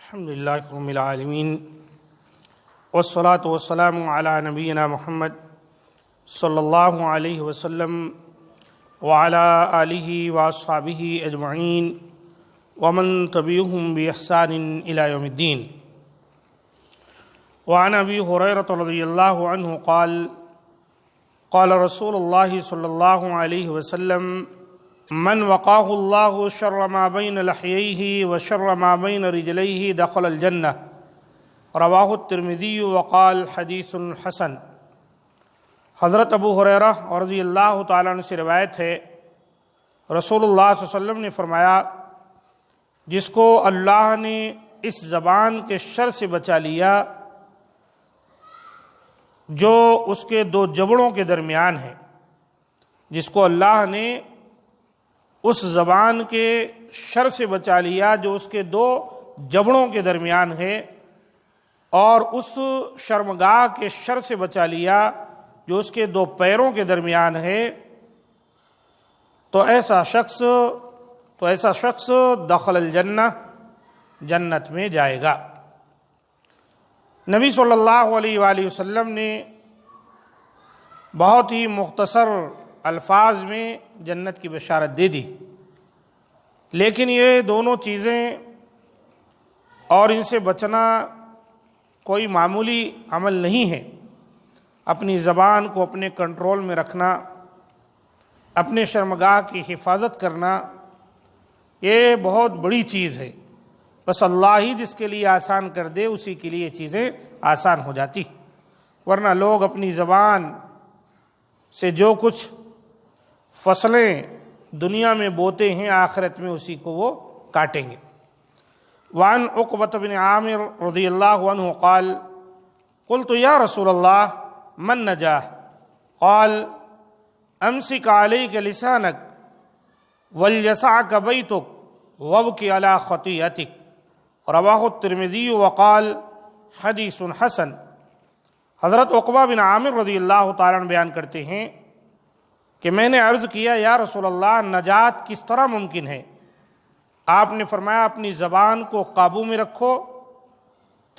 الحمد للہ رب العالمین والصلاة والسلام علی نبینا محمد صلی اللہ علیہ وسلم وعلی آلہ واصحابہ اجمعین ومن تبعہم بإحسان الی یوم الدین۔ وعن ابی ہریرہ رضی اللہ عنہ قال قال رسول اللہ صلی اللہ علیہ وسلم من وقاه الله شر ما بين لحييه وشر ما بين رجليه دخل الجنة، رواہ الترمذی وقال حدیث حسن۔ حضرت ابو ہریرہ رضی اللہ تعالیٰ عنہ سے روایت ہے، رسول اللہ صلی اللہ علیہ وسلم نے فرمایا، جس کو اللہ نے اس زبان کے شر سے بچا لیا جو اس کے دو جبڑوں کے درمیان ہے، جس کو اللہ نے اس زبان کے شر سے بچا لیا جو اس کے دو جبڑوں کے درمیان ہے، اور اس شرمگاہ کے شر سے بچا لیا جو اس کے دو پیروں کے درمیان ہے، تو ایسا شخص دخل الجنہ، جنت میں جائے گا۔ نبی صلی اللہ علیہ وآلہ وسلم نے بہت ہی مختصر الفاظ میں جنت کی بشارت دے دی، لیکن یہ دونوں چیزیں اور ان سے بچنا کوئی معمولی عمل نہیں ہے۔ اپنی زبان کو اپنے کنٹرول میں رکھنا، اپنے شرمگاہ کی حفاظت کرنا، یہ بہت بڑی چیز ہے۔ بس اللہ ہی جس کے لیے آسان کر دے اسی کے لیے یہ چیزیں آسان ہو جاتی، ورنہ لوگ اپنی زبان سے جو کچھ فصلیں دنیا میں بوتے ہیں آخرت میں اسی کو وہ کاٹیں گے۔ وعن عقبۃ بن عامر رضی اللہ عنہ قال قلت یا رسول اللہ من نجاہ قال امسک علیک لسانک ولیسعک بیتک وابک علی خطیئتک، رواہ الترمذی وقال حدیث حسن۔ حضرت عقبہ بن عامر رضی اللہ تعالیٰ عنہ بیان کرتے ہیں کہ میں نے عرض کیا، یا رسول اللہ نجات کس طرح ممکن ہے؟ آپ نے فرمایا، اپنی زبان کو قابو میں رکھو،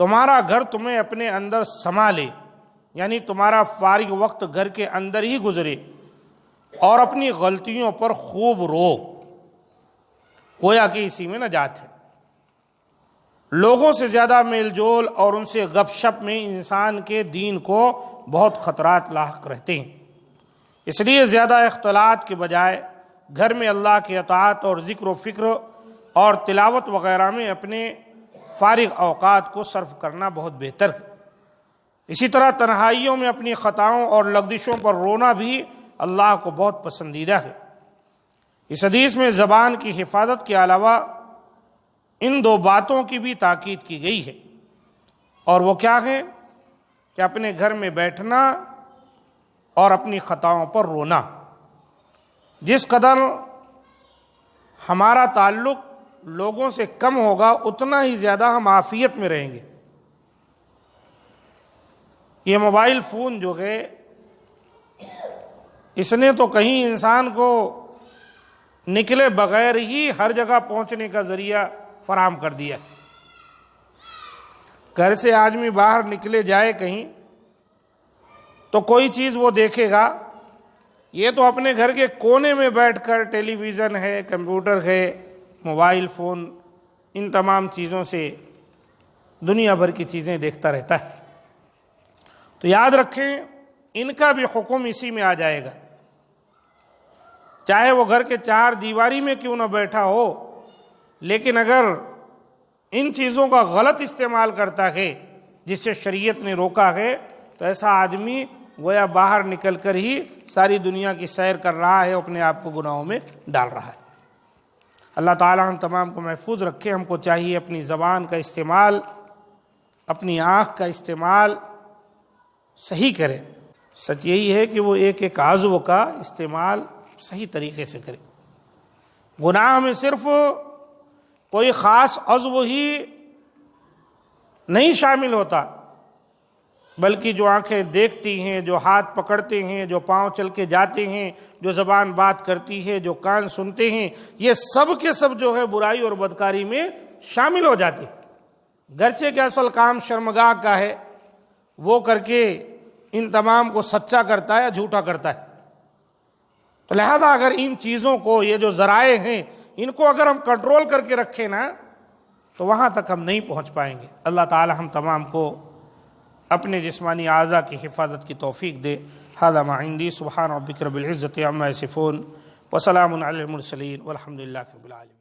تمہارا گھر تمہیں اپنے اندر سما لے، یعنی تمہارا فارغ وقت گھر کے اندر ہی گزرے، اور اپنی غلطیوں پر خوب رو، گویا کہ اسی میں نجات ہے۔ لوگوں سے زیادہ میل جول اور ان سے گپ شپ میں انسان کے دین کو بہت خطرات لاحق رہتے ہیں، اس لیے زیادہ اختلاط کے بجائے گھر میں اللہ کی اطاعت اور ذکر و فکر اور تلاوت وغیرہ میں اپنے فارغ اوقات کو صرف کرنا بہت بہتر ہے۔ اسی طرح تنہائیوں میں اپنی خطاؤں اور لغزشوں پر رونا بھی اللہ کو بہت پسندیدہ ہے۔ اس حدیث میں زبان کی حفاظت کے علاوہ ان دو باتوں کی بھی تاکید کی گئی ہے، اور وہ کیا ہے کہ اپنے گھر میں بیٹھنا اور اپنی خطاؤں پر رونا۔ جس قدر ہمارا تعلق لوگوں سے کم ہوگا اتنا ہی زیادہ ہم عافیت میں رہیں گے۔ یہ موبائل فون جو ہے، اس نے تو کہیں انسان کو نکلے بغیر ہی ہر جگہ پہنچنے کا ذریعہ فراہم کر دیا۔ گھر سے آدمی باہر نکلے جائے کہیں تو کوئی چیز وہ دیکھے گا، یہ تو اپنے گھر کے کونے میں بیٹھ کر ٹیلی ویژن ہے، کمپیوٹر ہے، موبائل فون، ان تمام چیزوں سے دنیا بھر کی چیزیں دیکھتا رہتا ہے۔ تو یاد رکھیں، ان کا بھی حکم اسی میں آ جائے گا، چاہے وہ گھر کے چار دیواری میں کیوں نہ بیٹھا ہو، لیکن اگر ان چیزوں کا غلط استعمال کرتا ہے جس سے شریعت نے روکا ہے، تو ایسا آدمی گویا باہر نکل کر ہی ساری دنیا کی سیر کر رہا ہے، اپنے آپ کو گناہوں میں ڈال رہا ہے۔ اللہ تعالیٰ ہم تمام کو محفوظ رکھے۔ ہم کو چاہیے اپنی زبان کا استعمال، اپنی آنکھ کا استعمال صحیح کرے۔ سچ یہی ہے کہ وہ ایک ایک عضو کا استعمال صحیح طریقے سے کرے۔ گناہ میں صرف کوئی خاص عضو ہی نہیں شامل ہوتا، بلکہ جو آنکھیں دیکھتی ہیں، جو ہاتھ پکڑتے ہیں، جو پاؤں چل کے جاتے ہیں، جو زبان بات کرتی ہے، جو کان سنتے ہیں، یہ سب کے سب جو ہے برائی اور بدکاری میں شامل ہو جاتے ہیں۔ گرچہ کہ اصل کام شرمگاہ کا ہے، وہ کر کے ان تمام کو سچا کرتا ہے یا جھوٹا کرتا ہے۔ تو لہذا اگر ان چیزوں کو، یہ جو ذرائع ہیں، ان کو اگر ہم کنٹرول کر کے رکھیں نا تو وہاں تک ہم نہیں پہنچ پائیں گے۔ اللہ تعالی ہم تمام کو اپنے جسمانی اعضاء کی حفاظت کی توفیق دے۔ ھذا ما عندی، سبحان ربک رب العزۃ عما یصفون وسلام علی المرسلین والحمد للہ رب العالمین۔